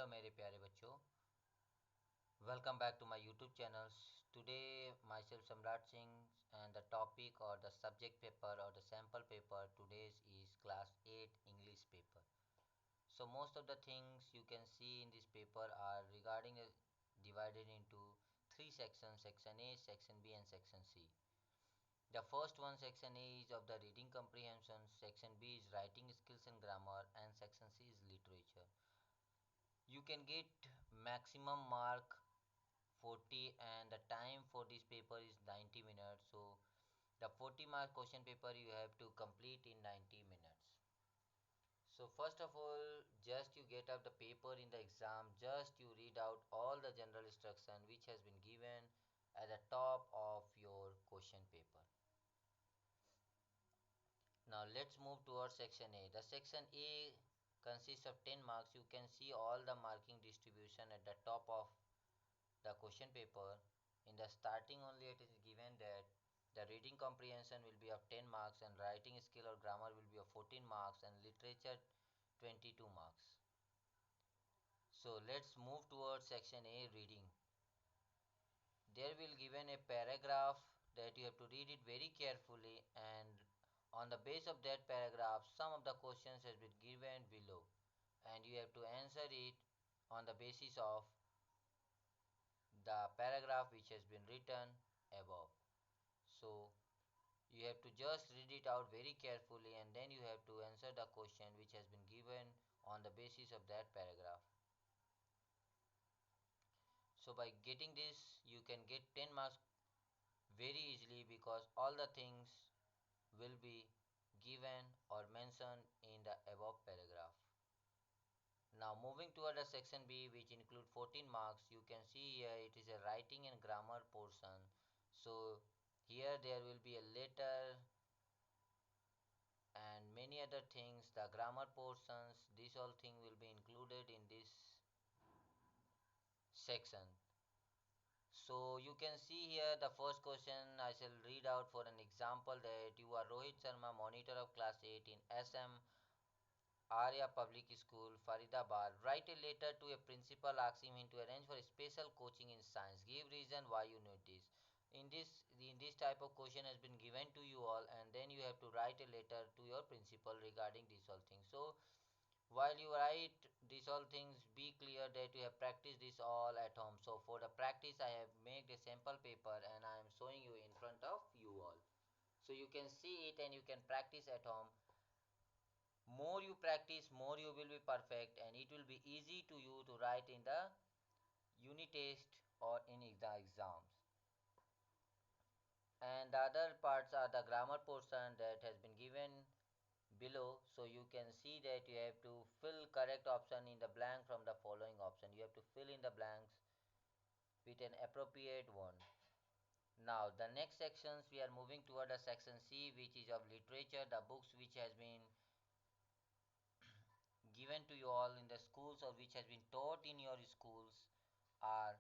नमस्कार मेरे प्यारे बच्चों। Welcome back to my YouTube channel. Today myself Samrat Singh and the topic or the subject paper or the sample paper today's is class 8 English paper. So most of the things you can see in this paper are regarding divided into three sections: section A, section B and section C. The first one, section A, is of the reading comprehension, section B is writing skills and grammar, and section C is literature. You can get maximum mark 40 and the time for this paper is 90 minutes. So the 40 mark question paper you have to complete in 90 minutes. So first of all, just you get up the paper in the exam, just you read out all the general instruction which has been given at the top of your question paper. Now let's move towards section A. The section A consists of 10 marks. You can see all the marking distribution at the top of the question paper. In the starting only it is given that the reading comprehension will be of 10 marks and writing skill or grammar will be of 14 marks and literature 22 marks. So let's move towards section A, reading. There will given a paragraph that you have to read it very carefully, and on the base of that paragraph some of the questions has been given below and you have to answer it on the basis of the paragraph which has been written above. So you have to just read it out very carefully and then you have to answer the question which has been given on the basis of that paragraph. So by getting this you can get 10 marks very easily because all the things will be given or mentioned in the above paragraph. Now moving toward the section B, which include 14 marks, you can see here it is a writing and grammar portion. So here there will be a letter and many other things. The grammar portions, this all thing will be included in this section. So you can see here the first question I shall read out for an example that you are Rohit Sharma, monitor of class 8 in SM Arya Public School, Faridabad. Write a letter to a principal asking him to arrange for special coaching in science. Give reason why you need this. In this type of question has been given to you all, and then you have to write a letter to your principal regarding this all things. So while you write these all things, be clear that you have practiced this all at home. So for the practice, I have made a sample paper and I am showing you in front of you all. So you can see it and you can practice at home. More you practice, more you will be perfect and it will be easy to you to write in the unit test or in the exams. And the other parts are the grammar portion that has been given below. So you can see that you have to fill correct option in the blank from the following option. You have to fill in the blanks with an appropriate one. Now the next sections we are moving toward the section C, which is of literature. The books which has been given to you all in the schools or which has been taught in your schools are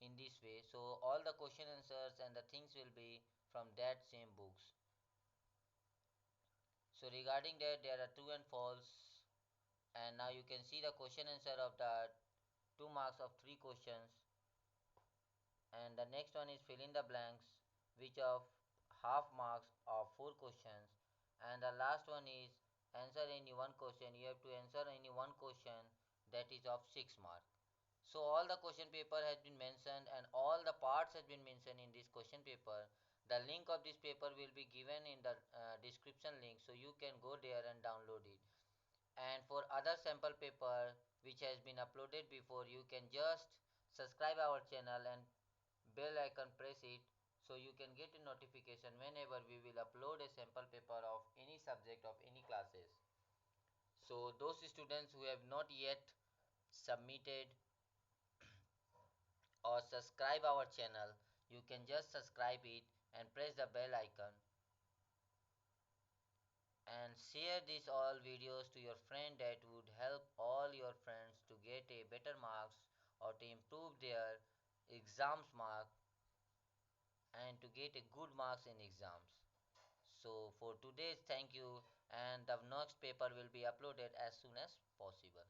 in this way. So all the question answers and the things will be from that same books. So regarding that there are true and false, and now you can see the question answer of the 2 marks of 3 questions, and the next one is fill in the blanks which of half marks of 4 questions, and the last one is answer any one question. You have to answer any one question that is of 6 marks. So all the question paper has been mentioned and all the parts has been mentioned in this question paper. The link of this paper will be given in the description link, so you can go there and download it. And for other sample paper which has been uploaded before, you can just subscribe our channel and bell icon press it, so you can get a notification whenever we will upload a sample paper of any subject of any classes. So those students who have not yet submitted or subscribe our channel, you can just subscribe it and press the bell icon and share these all videos to your friend. That would help all your friends to get a better marks or to improve their exams mark and to get a good marks in exams. So for today's thank you, and the next paper will be uploaded as soon as possible.